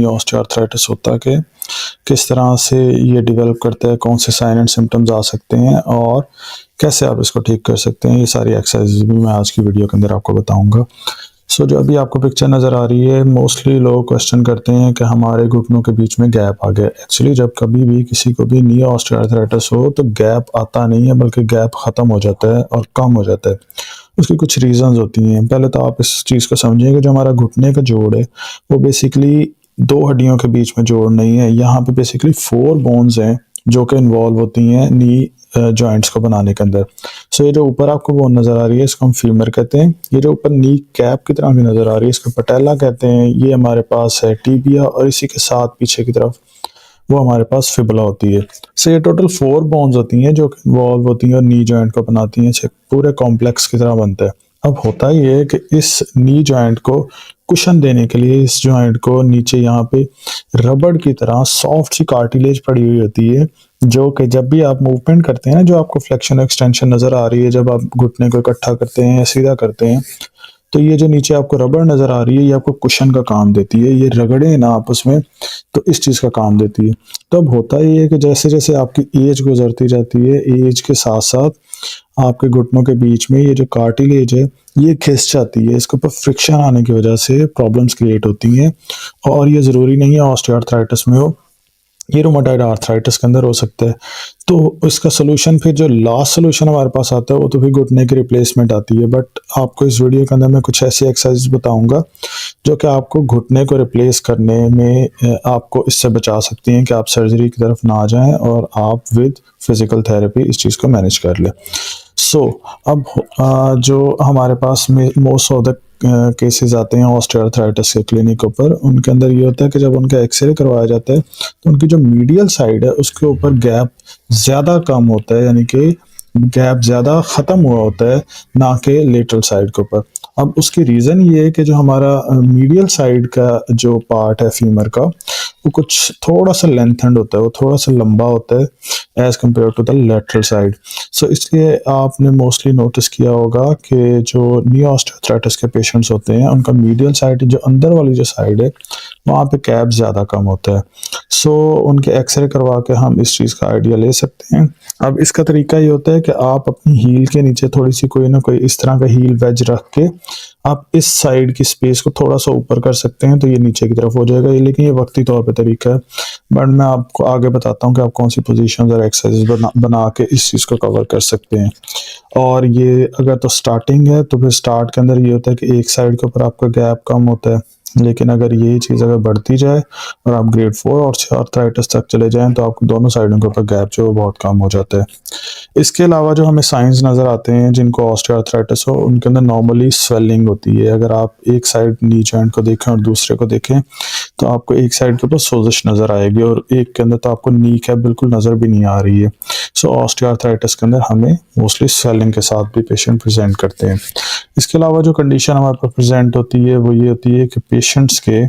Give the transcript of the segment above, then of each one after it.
Knee osteoarthritis होता है, किस तरह से ये डेवलप करता है, कौन से साइन एंड सिम्टम्स आ सकते हैं और कैसे आप इसको ठीक कर सकते हैं, ये सारी एक्सरसाइज भी मैं आज की वीडियो के अंदर आपको बताऊंगा। सो जो अभी आपको पिक्चर नज़र आ रही है, मोस्टली लोग क्वेश्चन करते हैं कि हमारे घुटनों के बीच में गैप आ गया। एक्चुअली जब कभी भी किसी को भी नी ऑस्टियोआर्थराइटिस हो तो गैप आता नहीं है, बल्कि गैप ख़त्म हो जाता है और कम हो जाता है। उसकी कुछ रीज़न्स होती हैं। पहले तो आप इस चीज़ को समझिए कि जो हमारा घुटने का जोड़ है वो बेसिकली दो हड्डियों के बीच में जोड़ नहीं है। यहाँ पे बेसिकली 4 बोन्स हैं जो कि इन्वॉल्व होती हैं नी जॉइंट्स को बनाने के अंदर। सो ये जो ऊपर आपको बोन नज़र आ रही है इसको हम फीमर कहते हैं। ये जो ऊपर नी कैप की तरह की नज़र आ रही है इसको पटेला कहते हैं। ये हमारे पास है टीबिया और इसी के साथ पीछे की तरफ वो हमारे पास फिबुला होती है। सो ये टोटल 4 बोन्स होती हैं जो इन्वॉल्व होती हैं और नी जॉइंट को बनाती हैं। पूरे कॉम्प्लेक्स की तरह बनता है। अब होता ये है कि इस नी जॉइंट को कुशन देने के लिए इस जॉइंट को नीचे यहाँ पे रबड़ की तरह सॉफ्ट सी कार्टिलेज पड़ी हुई होती है, जो कि जब भी आप मूवमेंट करते हैं ना, जो आपको फ्लेक्शन और एक्सटेंशन नज़र आ रही है जब आप घुटने को इकट्ठा करते हैं या सीधा करते हैं, तो ये जो नीचे आपको रबड़ नज़र आ रही है ये आपको कुशन का काम देती है। ये रगड़े ना आपस में तो इस चीज़ का काम देती है। तो अब होता ये है कि जैसे जैसे आपकी एज गुजरती जाती है, एज के साथ साथ आपके घुटनों के बीच में ये जो कार्टिलेज है ये खिंच जाती है। इसके ऊपर फ्रिक्शन आने की वजह से प्रॉब्लम्स क्रिएट होती हैं और ये ज़रूरी नहीं है ऑस्टियोआर्थराइटिस में हो, ये रूमेटॉइड आर्थराइटिस के अंदर हो सकता है। तो इसका सोल्यूशन फिर जो लास्ट सोल्यूशन हमारे पास आता है वो तो फिर घुटने की रिप्लेसमेंट आती है। बट आपको इस वीडियो के अंदर मैं कुछ ऐसी एक्सरसाइज बताऊंगा जो कि आपको घुटने को रिप्लेस करने में आपको इससे बचा सकती हैं कि आप सर्जरी की तरफ ना जाएं और आप विद फिजिकल थेरेपी इस चीज़ को मैनेज कर लें। अब जो हमारे पास में मोस्ट ऑफ द केसेस आते हैं ऑस्टियोआर्थराइटिस के क्लिनिक के ऊपर, उनके अंदर ये होता है कि जब उनका एक्सरे करवाया जाता है तो उनकी जो मीडियल साइड है उसके ऊपर गैप ज़्यादा कम होता है, यानी कि गैप ज़्यादा ख़त्म हुआ होता है ना कि लेटरल साइड के ऊपर। अब उसकी रीज़न ये है कि जो हमारा मीडियल साइड का जो पार्ट है फीमर का वो कुछ थोड़ा सा लेंथेंड होता है, वो थोड़ा सा लंबा होता है as compare to the lateral side. So इसलिए आपने मोस्टली नोटिस किया होगा कि जो नी ऑस्टियोआर्थराइटिस के पेशेंट्स होते हैं उनका मीडियल साइड जो अंदर वाली जो साइड है वहाँ पे गैप ज़्यादा कम होता है। सो उनके एक्सरे करवा के हम इस चीज़ का आइडिया ले सकते हैं। अब इसका तरीका ये होता है कि आप अपनी हील के नीचे थोड़ी सी कोई ना कोई इस तरह का हील वेज रख के आप इस साइड की स्पेस को थोड़ा सा ऊपर कर सकते हैं तो ये नीचे की तरफ हो जाएगा। ये लेकिन ये वक्ती तौर पे तरीका है, बट मैं आपको आगे बताता हूँ कि आप कौन सी पोजीशंस और एक्सरसाइज बना के इस चीज़ को कवर कर सकते हैं। और ये अगर तो स्टार्टिंग है तो फिर स्टार्ट के अंदर ये होता है कि एक साइड के ऊपर आपका गैप कम होता है, लेकिन अगर ये चीज़ अगर बढ़ती जाए और आप ग्रेड 4 और आर्थराइटिस तक चले जाएं तो आपको दोनों साइडों के ऊपर गैप जो बहुत कम हो जाता है। इसके अलावा जो हमें साइंस नज़र आते हैं जिनको ऑस्टियोआर्थराइटिस हो उनके अंदर नॉर्मली स्वेलिंग होती है। अगर आप एक साइड नी जॉइंट को देखें और दूसरे को देखें तो आपको एक साइड के ऊपर सोजिश नज़र आएगी और एक के अंदर तो आपको नी कैप बिल्कुल नज़र भी नहीं आ रही है। सो ऑस्टियोआर्थराइटिस के अंदर हमें मोस्टली स्वेलिंग के साथ भी पेशेंट प्रेजेंट करते हैं। इसके अलावा जो कंडीशन हमारे पास प्रेजेंट होती है वो ये होती है कि पेशेंट्स के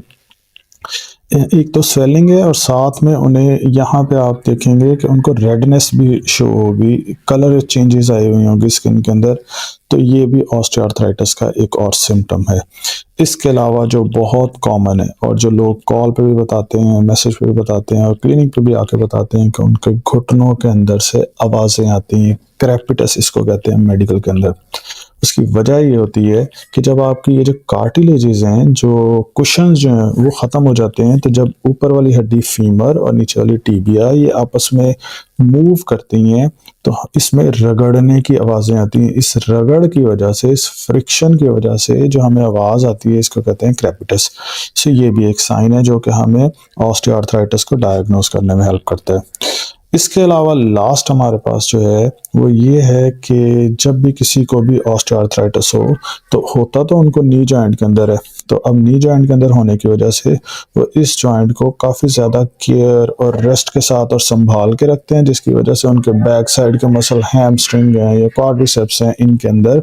एक तो स्वेलिंग है और साथ में उन्हें यहाँ पे आप देखेंगे कि उनको रेडनेस भी शो होगी, कलर चेंजेस आए हुए होंगे स्किन के अंदर, तो ये भी ऑस्टियोआर्थराइटिस का एक और सिम्टम है। इसके अलावा जो बहुत कॉमन है और जो लोग कॉल पे भी बताते हैं, मैसेज पे भी बताते हैं और क्लिनिक पे भी आके बताते हैं कि उनके घुटनों के अंदर से आवाज़ें आती हैं, क्रेपिटस इसको कहते हैं मेडिकल के अंदर। उसकी वजह ये होती है कि जब आपकी ये जो कार्टिलेजेस हैं, जो कुशन्स जो हैं वो ख़त्म हो जाते हैं, तो जब ऊपर वाली हड्डी फीमर और नीचे वाली टीबिया ये आपस में मूव करती हैं तो इसमें रगड़ने की आवाज़ें आती हैं। इस रगड़ की वजह से, इस फ्रिक्शन की वजह से जो हमें आवाज़ आती है इसको कहते हैं क्रेपिटस। सो ये भी एक साइन है जो कि हमें ऑस्टियोआर्थराइटिस को डायग्नोस करने में हेल्प करता है। इसके अलावा लास्ट हमारे पास जो है वो ये है कि जब भी किसी को भी ऑस्टियोआर्थराइटिस हो तो होता तो उनको नी जॉइंट के अंदर है, तो अब नी जॉइंट के अंदर होने की वजह से वो इस जॉइंट को काफ़ी ज़्यादा केयर और रेस्ट के साथ और संभाल के रखते हैं, जिसकी वजह से उनके बैक साइड के मसल हैमस्ट्रिंग हैं या क्वाड्रिसेप्स हैं इनके अंदर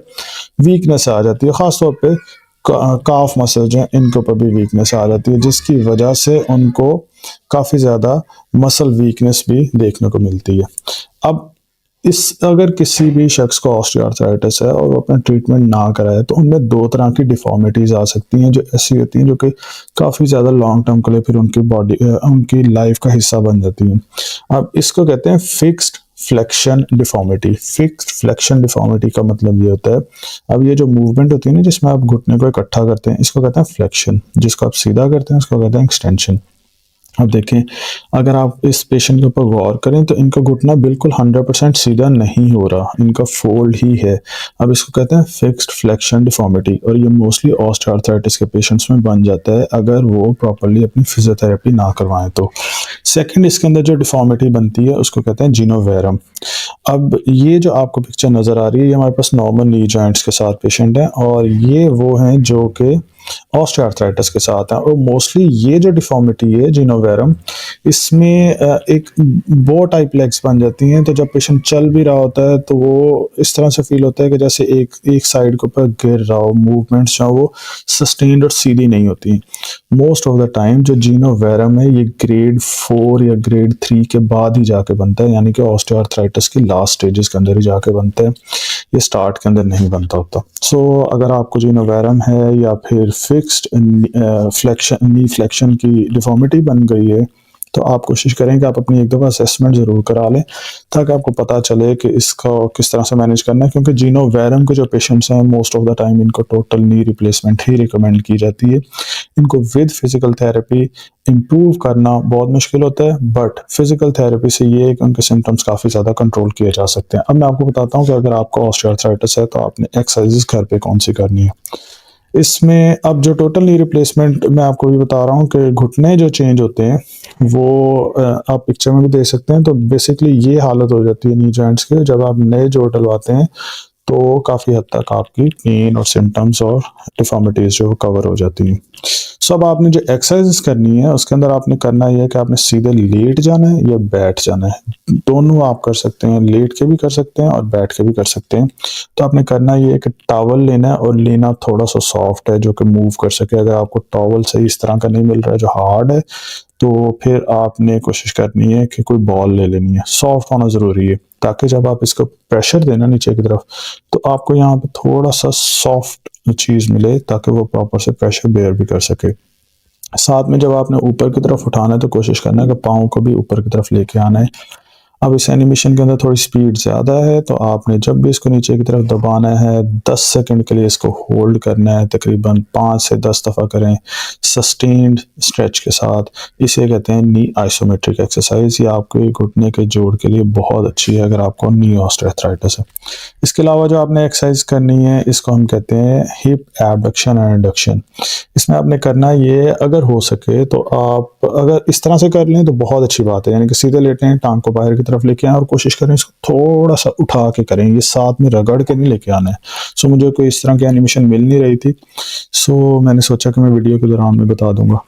वीकनेस आ जाती है। ख़ासतौर पे काफ मसल जो है इनके ऊपर भी वीकनेस आ जाती है, जिसकी वजह से उनको काफ़ी ज़्यादा मसल वीकनेस भी देखने को मिलती है। अब अगर किसी भी शख्स को ऑस्टियोआर्थराइटिस है और वो अपना ट्रीटमेंट ना कराए तो उनमें दो तरह की डिफॉर्मिटीज़ आ सकती हैं जो ऐसी होती हैं जो कि काफ़ी ज़्यादा लॉन्ग टर्म के लिए फिर उनकी लाइफ का हिस्सा बन जाती हैं। अब इसको कहते हैं fixed flexion deformity. Fixed flexion deformity का मतलब ये होता है, अब ये जो मूवमेंट होती है ना जिसमें आप घुटने को इकट्ठा करते हैं, इसको कहते हैं फ्लेक्शन। जिसको आप सीधा करते हैं उसको कहते हैं एक्सटेंशन। अब देखें, अगर आप इस पेशेंट के ऊपर गौर करें तो इनका घुटना बिल्कुल 100% सीधा नहीं हो रहा, इनका फोल्ड ही है। अब इसको कहते हैं फिक्स्ड फ्लेक्शन डिफॉर्मिटी, और ये मोस्टली ऑस्टियोआर्थराइटिस के पेशेंट्स में बन जाता है अगर वो प्रॉपर्ली अपनी फिजियोथेरेपी ना करवाएं तो। सेकंड, इसके अंदर जो डिफॉर्मिटी बनती है उसको कहते हैं जिनोवेरम। अब ये जो आपको पिक्चर नज़र आ रही है ये हमारे पास नॉर्मल नी जॉइंट्स के साथ पेशेंट हैं, और ये वो हैं जो कि ऑस्टियोआर्थराइटिस के साथ हैं। और मोस्टली ये जो डिफॉर्मिटी है जिनोवेरम, इसमें एक बो टाइप लेग्स बन जाती हैं, तो जब पेशेंट चल भी रहा होता है तो वो इस तरह से फील होता है कि जैसे एक साइड के ऊपर गिर रहा हो, मूवमेंट्स जो वो सस्टेन्ड और सीधी नहीं होती। मोस्ट ऑफ द टाइम जो जिनोवेरम है ये ग्रेड 4 या ग्रेड 3 के बाद ही जाके बनता है, यानी कि ऑस्टियोआर्थराइटिस की लास्ट स्टेजेस के अंदर ही जाके बनता है, ये स्टार्ट के अंदर नहीं बनता होता। सो अगर आपको जिनोवेरम है या फिर फिक्स्ड फ्लेक्शन नी फ्लेक्शन की डिफॉर्मिटी बन गई है तो आप कोशिश करें कि आप अपनी एक दफ़ा असेसमेंट ज़रूर करा लें ताकि आपको पता चले कि इसका किस तरह से मैनेज करना है, क्योंकि जिनोवेरम के जो पेशेंट्स हैं मोस्ट ऑफ द टाइम इनको टोटल नी रिप्लेसमेंट ही रिकमेंड की जाती है। इनको विद फिजिकल थेरेपी इम्प्रूव करना बहुत मुश्किल होता है, बट फिजिकल थेरेपी से ये है कि उनके सिम्टम्स काफ़ी ज़्यादा कंट्रोल किए जा सकते हैं। अब मैं आपको बताता हूँ कि अगर आपको ऑस्टियोआर्थराइटिस है तो आपने एक्सरसाइजेस घर पे कौन सी करनी है। इसमें अब जो टोटल नी रिप्लेसमेंट मैं आपको भी बता रहा हूँ कि घुटने जो चेंज होते हैं वो आप पिक्चर में भी देख सकते हैं। तो बेसिकली ये हालत हो जाती है नी जॉइंट्स के, जब आप नए जोड़ डलवाते हैं तो काफ़ी हद तक आपकी पेन और सिम्टम्स और डिफॉर्मिटीज़ जो कवर हो जाती हैं। सो अब आपने जो एक्सरसाइज करनी है उसके अंदर आपने करना ये है कि आपने सीधे लेट जाना है या बैठ जाना है। दोनों आप कर सकते हैं, लेट के भी कर सकते हैं और बैठ के भी कर सकते हैं। तो आपने करना ये है कि टॉवल लेना है, और लेना थोड़ा सा सॉफ्ट है जो कि मूव कर सके। अगर आपको टॉवल सही इस तरह का नहीं मिल रहा है जो हार्ड है तो फिर आपने कोशिश करनी है कि कोई बॉल ले लेनी है, सॉफ्ट होना ज़रूरी है ताकि जब आप इसको प्रेशर देना नीचे की तरफ तो आपको यहाँ पे थोड़ा सा सॉफ्ट चीज़ मिले ताकि वो प्रॉपर से प्रेशर बेयर भी कर सके। साथ में जब आपने ऊपर की तरफ उठाना है तो कोशिश करना है कि पाँव को भी ऊपर की तरफ लेके आना है। अब इस एनिमेशन के अंदर थोड़ी स्पीड ज़्यादा है तो आपने जब भी इसको नीचे की तरफ दबाना है 10 सेकंड के लिए इसको होल्ड करना है, तकरीबन 5 से 10 दफ़ा करें सस्टेन्ड स्ट्रेच के साथ। इसे कहते हैं नी आइसोमेट्रिक एक्सरसाइज। ये आपके घुटने के जोड़ के लिए बहुत अच्छी है अगर आपको नी ऑस्टियोआर्थराइटिस है। इसके अलावा जो आपने एक्सरसाइज करनी है इसको हम कहते हैं हिप एबडक्शन एंड इंडक्शन। इसमें आपने करना ये, अगर हो सके तो आप अगर इस तरह से कर लें तो बहुत अच्छी बात है, यानी कि सीधे लेटे हैं, टांग को बाहर की तरफ लेके आएं और कोशिश करें इसको थोड़ा सा उठा के करें, ये साथ में रगड़ के नहीं लेके आना है। सो मुझे कोई इस तरह की एनिमेशन मिल नहीं रही थी, सो मैंने सोचा कि मैं वीडियो के दौरान में बता दूंगा।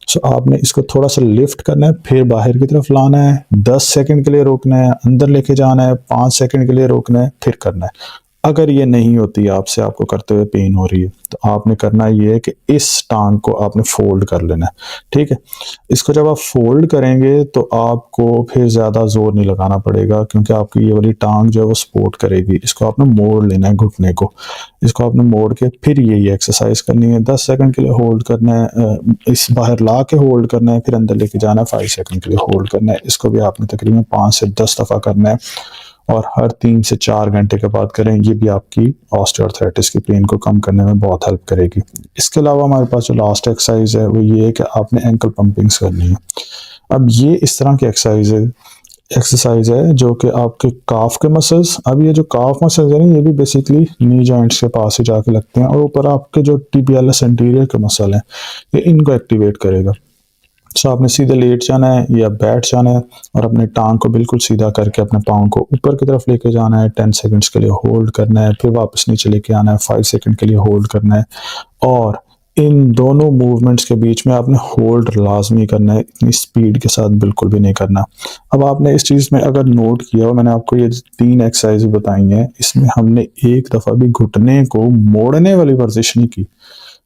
सो आपने इसको थोड़ा सा लिफ्ट करना है, फिर बाहर की तरफ लाना है, 10 सेकंड के लिए रोकना है, अंदर लेके जाना है, 5 सेकंड के लिए रोकना है, फिर करना है। अगर ये नहीं होती आपसे, आपको करते हुए पेन हो रही है, तो आपने करना ये है कि इस टांग को आपने फोल्ड कर लेना है, ठीक है। इसको जब आप फोल्ड करेंगे तो आपको फिर ज़्यादा जोर नहीं लगाना पड़ेगा क्योंकि आपकी ये वाली टांग जो है वो सपोर्ट करेगी। इसको आपने मोड़ लेना है घुटने को, इसको आपने मोड़ के फिर यही एक्सरसाइज करनी है। 10 सेकंड के लिए होल्ड करना है, इस बाहर ला के होल्ड करना है, फिर अंदर लेके जाना है, 5 सेकंड के लिए होल्ड करना है। इसको भी आपने तकरीबन 5 से 10 दफ़ा करना है और हर 3 से 4 घंटे के बाद करें। ये भी आपकी ऑस्टियोआर्थराइटिस की पेन को कम करने में बहुत हेल्प करेगी। इसके अलावा हमारे पास जो लास्ट एक्सरसाइज है वो ये है कि आपने एंकल पंपिंग्स करनी है। अब ये इस तरह की एक्सरसाइज है जो कि आपके काफ के मसल्स, अब ये जो काफ मसल्स है ना ये भी बेसिकली नी जॉइंट्स के पास ही जाके लगते हैं, और ऊपर आपके जो टिबियालिस एंटीरियर के मसल हैं ये इनको एक्टिवेट करेगा। सो आपने सीधे लेट जाना है या बैठ जाना है और अपने टांग को बिल्कुल सीधा करके अपने पाँव को ऊपर की तरफ लेके जाना है, 10 सेकंड्स के लिए होल्ड करना है, फिर वापस नीचे लेके आना है, 5 सेकंड के लिए होल्ड करना है। और इन दोनों मूवमेंट्स के बीच में आपने होल्ड लाजमी करना है, इतनी स्पीड के साथ बिल्कुल भी नहीं करना। अब आपने इस चीज़ में अगर नोट किया हो, मैंने आपको ये 3 एक्सरसाइज बताई हैं, इसमें हमने एक दफ़ा भी घुटने को मोड़ने वाली वर्जिश नहीं की।